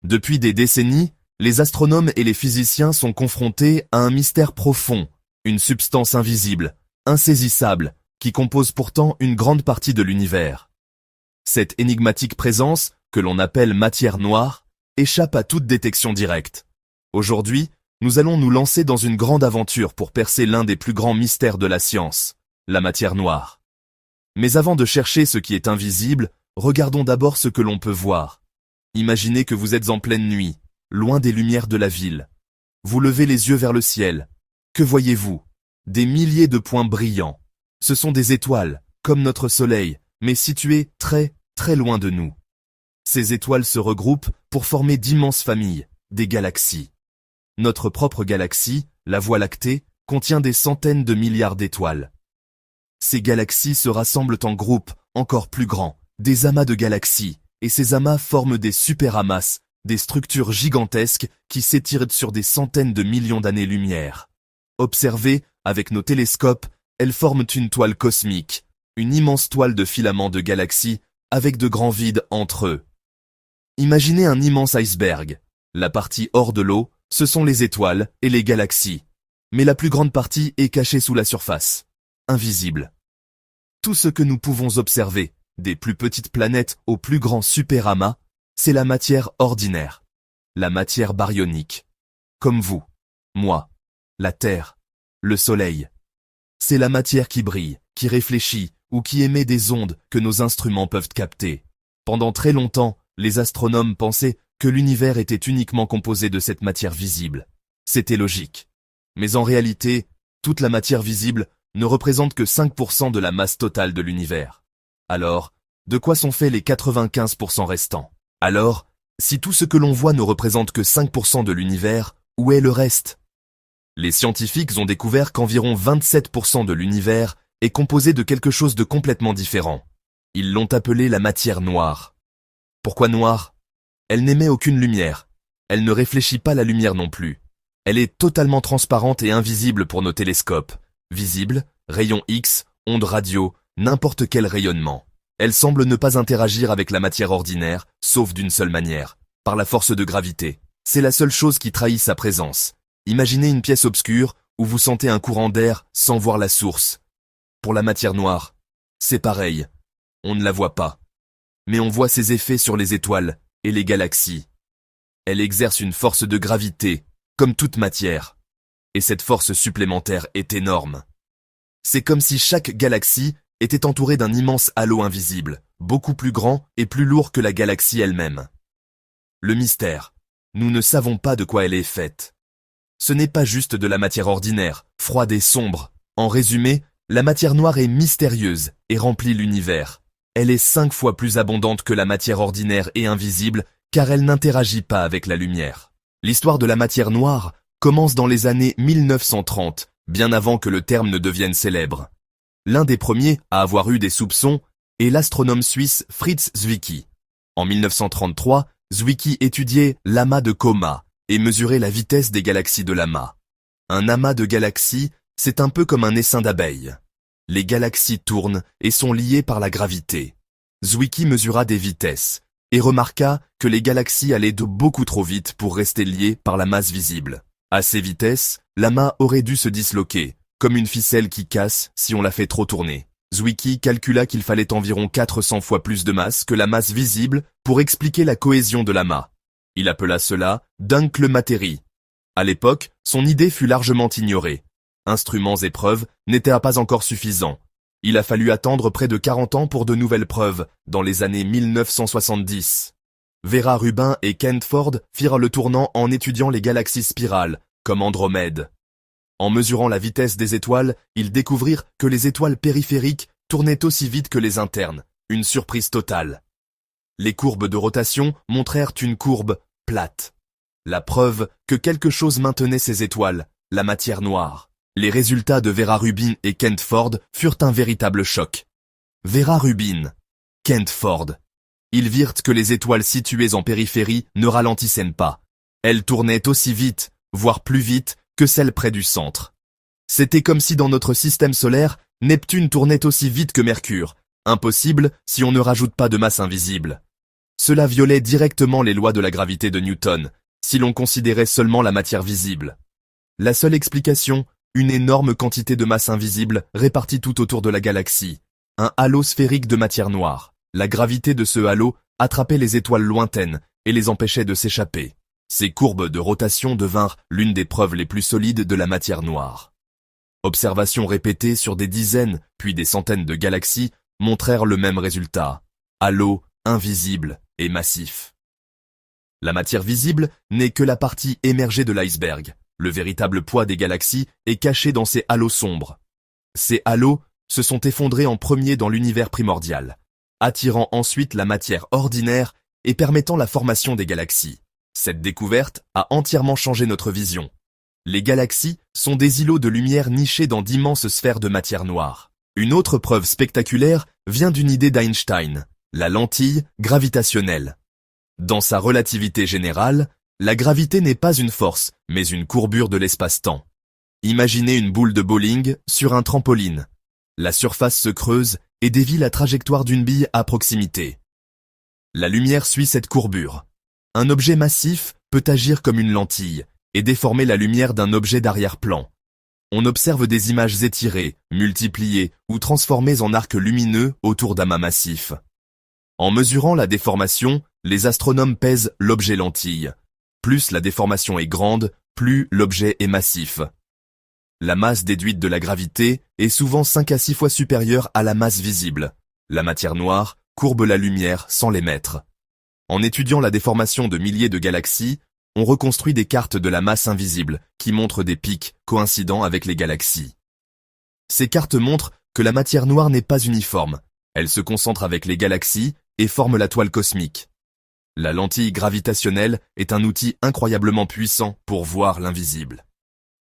Depuis des décennies, les astronomes et les physiciens sont confrontés à un mystère profond, une substance invisible, insaisissable, qui compose pourtant une grande partie de l'univers. Cette énigmatique présence, que l'on appelle matière noire, échappe à toute détection directe. Aujourd'hui, nous allons nous lancer dans une grande aventure pour percer l'un des plus grands mystères de la science, la matière noire. Mais avant de chercher ce qui est invisible, regardons d'abord ce que l'on peut voir. Imaginez que vous êtes en pleine nuit, loin des lumières de la ville. Vous levez les yeux vers le ciel. Que voyez-vous? Des milliers de points brillants. Ce sont des étoiles, comme notre soleil, mais situées très, très loin de nous. Ces étoiles se regroupent pour former d'immenses familles, des galaxies. Notre propre galaxie, la Voie lactée, contient des centaines de milliards d'étoiles. Ces galaxies se rassemblent en groupes encore plus grands, des amas de galaxies, et ces amas forment des superamas, des structures gigantesques qui s'étirent sur des centaines de millions d'années-lumière. Observées avec nos télescopes, elles forment une toile cosmique, une immense toile de filaments de galaxies avec de grands vides entre eux. Imaginez un immense iceberg. La partie hors de l'eau, ce sont les étoiles et les galaxies. Mais la plus grande partie est cachée sous la surface, invisible. Tout ce que nous pouvons observer, des plus petites planètes aux plus grands superamas, c'est la matière ordinaire, la matière baryonique. Comme vous, moi, la Terre, le Soleil. C'est la matière qui brille, qui réfléchit ou qui émet des ondes que nos instruments peuvent capter. Pendant très longtemps, les astronomes pensaient que l'univers était uniquement composé de cette matière visible. C'était logique. Mais en réalité, toute la matière visible ne représente que 5% de la masse totale de l'univers. Alors, de quoi sont faits les 95% restants? Alors, si tout ce que l'on voit ne représente que 5% de l'univers, où est le reste? Les scientifiques ont découvert qu'environ 27% de l'univers est composé de quelque chose de complètement différent. Ils l'ont appelé la matière noire. Pourquoi noire? Elle n'émet aucune lumière. Elle ne réfléchit pas la lumière non plus. Elle est totalement transparente et invisible pour nos télescopes. Visible, rayons X, ondes radio, n'importe quel rayonnement. Elle semble ne pas interagir avec la matière ordinaire, sauf d'une seule manière, par la force de gravité. C'est la seule chose qui trahit sa présence. Imaginez une pièce obscure où vous sentez un courant d'air sans voir la source. Pour la matière noire, c'est pareil. On ne la voit pas. Mais on voit ses effets sur les étoiles et les galaxies. Elle exerce une force de gravité, comme toute matière. Et cette force supplémentaire est énorme. C'est comme si chaque galaxie était entourée d'un immense halo invisible, beaucoup plus grand et plus lourd que la galaxie elle-même. Le mystère. Nous ne savons pas de quoi elle est faite. Ce n'est pas juste de la matière ordinaire, froide et sombre. En résumé, la matière noire est mystérieuse et remplit l'univers. Elle est 5 fois plus abondante que la matière ordinaire et invisible, car elle n'interagit pas avec la lumière. L'histoire de la matière noire commence dans les années 1930, bien avant que le terme ne devienne célèbre. L'un des premiers à avoir eu des soupçons est l'astronome suisse Fritz Zwicky. En 1933, Zwicky étudiait l'amas de Coma et mesurait la vitesse des galaxies de l'amas. Un amas de galaxies, c'est un peu comme un essaim d'abeilles. Les galaxies tournent et sont liées par la gravité. Zwicky mesura des vitesses et remarqua que les galaxies allaient de beaucoup trop vite pour rester liées par la masse visible. À ces vitesses, l'amas aurait dû se disloquer, comme une ficelle qui casse si on la fait trop tourner. Zwicky calcula qu'il fallait environ 400 fois plus de masse que la masse visible pour expliquer la cohésion de l'amas. Il appela cela d'Uncle-Materie. À l'époque, son idée fut largement ignorée. Instruments et preuves n'étaient pas encore suffisants. Il a fallu attendre près de 40 ans pour de nouvelles preuves, dans les années 1970. Vera Rubin et Kent Ford firent le tournant en étudiant les galaxies spirales, comme Andromède. En mesurant la vitesse des étoiles, ils découvrirent que les étoiles périphériques tournaient aussi vite que les internes, une surprise totale. Les courbes de rotation montrèrent une courbe plate. La preuve que quelque chose maintenait ces étoiles, la matière noire. Les résultats de Vera Rubin et Kent Ford furent un véritable choc. Vera Rubin, Kent Ford. Ils virent que les étoiles situées en périphérie ne ralentissaient pas. Elles tournaient aussi vite, voire plus vite, que celles près du centre. C'était comme si dans notre système solaire, Neptune tournait aussi vite que Mercure. Impossible si on ne rajoute pas de masse invisible. Cela violait directement les lois de la gravité de Newton, si l'on considérait seulement la matière visible. La seule explication, une énorme quantité de masse invisible répartie tout autour de la galaxie. Un halo sphérique de matière noire. La gravité de ce halo attrapait les étoiles lointaines et les empêchait de s'échapper. Ces courbes de rotation devinrent l'une des preuves les plus solides de la matière noire. Observations répétées sur des dizaines, puis des centaines de galaxies montrèrent le même résultat. Halo invisible et massif. La matière visible n'est que la partie émergée de l'iceberg. Le véritable poids des galaxies est caché dans ces halos sombres. Ces halos se sont effondrés en premier dans l'univers primordial, attirant ensuite la matière ordinaire et permettant la formation des galaxies. Cette découverte a entièrement changé notre vision. Les galaxies sont des îlots de lumière nichés dans d'immenses sphères de matière noire. Une autre preuve spectaculaire vient d'une idée d'Einstein, la lentille gravitationnelle. Dans sa relativité générale, la gravité n'est pas une force, mais une courbure de l'espace-temps. Imaginez une boule de bowling sur un trampoline. La surface se creuse et dévie la trajectoire d'une bille à proximité. La lumière suit cette courbure. Un objet massif peut agir comme une lentille et déformer la lumière d'un objet d'arrière-plan. On observe des images étirées, multipliées ou transformées en arcs lumineux autour d'amas massifs. En mesurant la déformation, les astronomes pèsent l'objet lentille. Plus la déformation est grande, plus l'objet est massif. La masse déduite de la gravité est souvent 5 à 6 fois supérieure à la masse visible. La matière noire courbe la lumière sans l'émettre. En étudiant la déformation de milliers de galaxies, on reconstruit des cartes de la masse invisible qui montrent des pics coïncidant avec les galaxies. Ces cartes montrent que la matière noire n'est pas uniforme. Elle se concentre avec les galaxies et forme la toile cosmique. La lentille gravitationnelle est un outil incroyablement puissant pour voir l'invisible.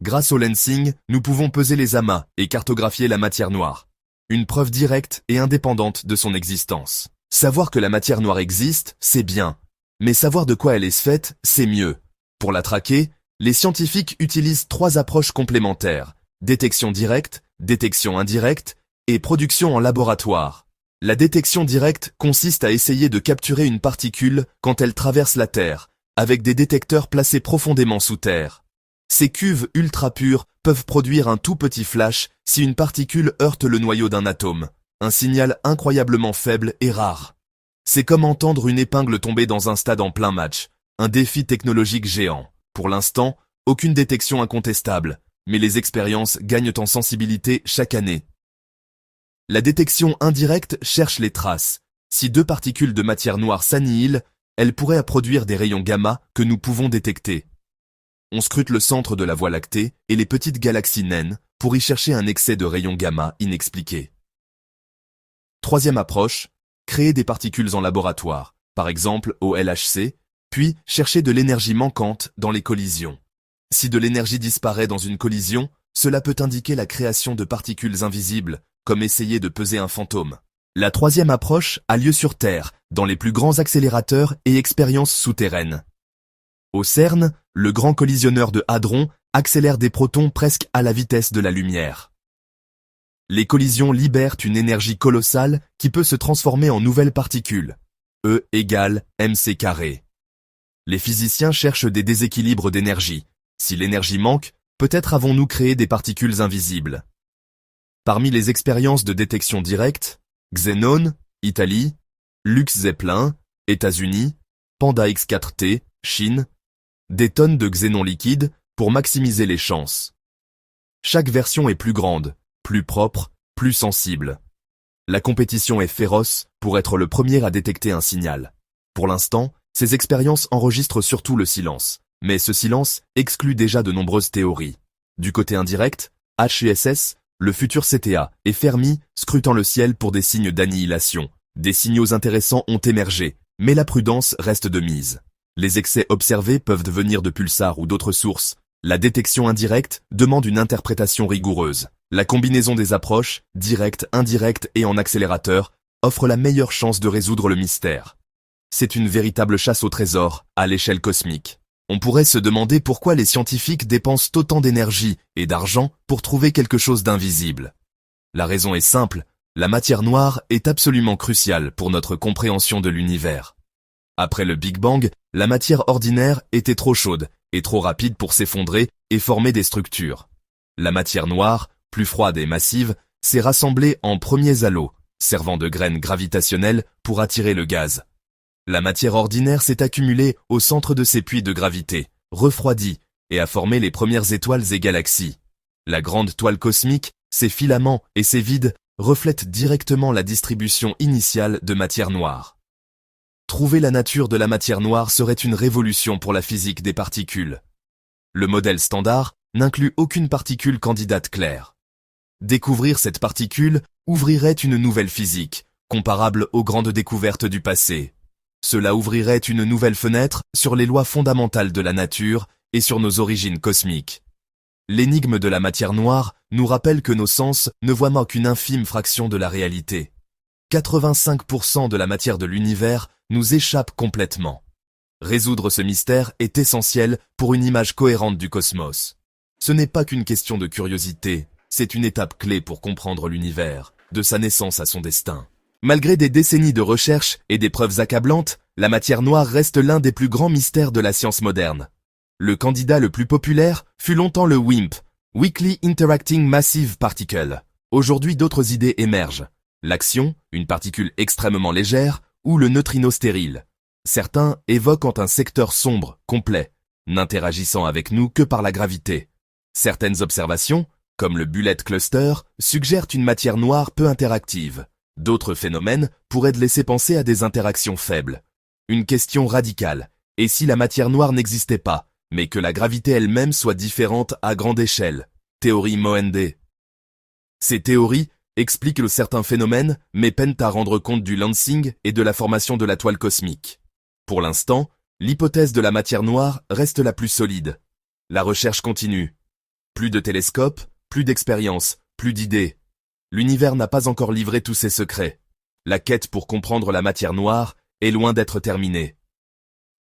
Grâce au lensing, nous pouvons peser les amas et cartographier la matière noire. Une preuve directe et indépendante de son existence. Savoir que la matière noire existe, c'est bien. Mais savoir de quoi elle est faite, c'est mieux. Pour la traquer, les scientifiques utilisent 3 approches complémentaires. Détection directe, détection indirecte et production en laboratoire. La détection directe consiste à essayer de capturer une particule quand elle traverse la Terre, avec des détecteurs placés profondément sous terre. Ces cuves ultra pures peuvent produire un tout petit flash si une particule heurte le noyau d'un atome, un signal incroyablement faible et rare. C'est comme entendre une épingle tomber dans un stade en plein match, un défi technologique géant. Pour l'instant, aucune détection incontestable, mais les expériences gagnent en sensibilité chaque année. La détection indirecte cherche les traces. Si 2 particules de matière noire s'annihilent, elles pourraient produire des rayons gamma que nous pouvons détecter. On scrute le centre de la Voie lactée et les petites galaxies naines pour y chercher un excès de rayons gamma inexpliqué. Troisième approche, créer des particules en laboratoire, par exemple au LHC, puis chercher de l'énergie manquante dans les collisions. Si de l'énergie disparaît dans une collision, cela peut indiquer la création de particules invisibles, comme essayer de peser un fantôme. La troisième approche a lieu sur Terre, dans les plus grands accélérateurs et expériences souterraines. Au CERN, le grand collisionneur de Hadron accélère des protons presque à la vitesse de la lumière. Les collisions libèrent une énergie colossale qui peut se transformer en nouvelles particules. E égale mc². Les physiciens cherchent des déséquilibres d'énergie. Si l'énergie manque, peut-être avons-nous créé des particules invisibles. Parmi les expériences de détection directe, Xenon, Italie, Lux Zeppelin, États-Unis, Panda X4T, Chine, des tonnes de xénon liquide pour maximiser les chances. Chaque version est plus grande, plus propre, plus sensible. La compétition est féroce pour être le premier à détecter un signal. Pour l'instant, ces expériences enregistrent surtout le silence, mais ce silence exclut déjà de nombreuses théories. Du côté indirect, HUSS, le futur CTA, et Fermi scrutant le ciel pour des signes d'annihilation. Des signaux intéressants ont émergé, mais la prudence reste de mise. Les excès observés peuvent venir de pulsars ou d'autres sources. La détection indirecte demande une interprétation rigoureuse. La combinaison des approches, directe, indirecte et en accélérateur, offre la meilleure chance de résoudre le mystère. C'est une véritable chasse au trésor, à l'échelle cosmique. On pourrait se demander pourquoi les scientifiques dépensent autant d'énergie et d'argent pour trouver quelque chose d'invisible. La raison est simple, la matière noire est absolument cruciale pour notre compréhension de l'univers. Après le Big Bang, la matière ordinaire était trop chaude et trop rapide pour s'effondrer et former des structures. La matière noire, plus froide et massive, s'est rassemblée en premiers halos, servant de graines gravitationnelles pour attirer le gaz. La matière ordinaire s'est accumulée au centre de ces puits de gravité, refroidie, et a formé les premières étoiles et galaxies. La grande toile cosmique, ses filaments et ses vides reflètent directement la distribution initiale de matière noire. Trouver la nature de la matière noire serait une révolution pour la physique des particules. Le modèle standard n'inclut aucune particule candidate claire. Découvrir cette particule ouvrirait une nouvelle physique, comparable aux grandes découvertes du passé. Cela ouvrirait une nouvelle fenêtre sur les lois fondamentales de la nature et sur nos origines cosmiques. L'énigme de la matière noire nous rappelle que nos sens ne voient qu'une infime fraction de la réalité. 85% de la matière de l'univers nous échappe complètement. Résoudre ce mystère est essentiel pour une image cohérente du cosmos. Ce n'est pas qu'une question de curiosité, c'est une étape clé pour comprendre l'univers, de sa naissance à son destin. Malgré des décennies de recherche et des preuves accablantes, la matière noire reste l'un des plus grands mystères de la science moderne. Le candidat le plus populaire fut longtemps le WIMP, Weakly Interacting Massive Particle. Aujourd'hui, d'autres idées émergent. L'action, une particule extrêmement légère, ou le neutrino stérile. Certains évoquent un secteur sombre, complet, n'interagissant avec nous que par la gravité. Certaines observations, comme le Bullet Cluster, suggèrent une matière noire peu interactive. D'autres phénomènes pourraient laisser penser à des interactions faibles. Une question radicale. Et si la matière noire n'existait pas, mais que la gravité elle-même soit différente à grande échelle? Théorie Moende. Ces théories expliquent certains phénomènes, mais peinent à rendre compte du lancing et de la formation de la toile cosmique. Pour l'instant, l'hypothèse de la matière noire reste la plus solide. La recherche continue. Plus de télescopes, plus d'expériences, plus d'idées. L'univers n'a pas encore livré tous ses secrets. La quête pour comprendre la matière noire est loin d'être terminée.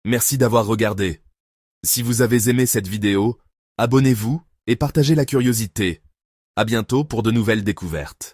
Merci d'avoir regardé. Si vous avez aimé cette vidéo, abonnez-vous et partagez la curiosité. À bientôt pour de nouvelles découvertes.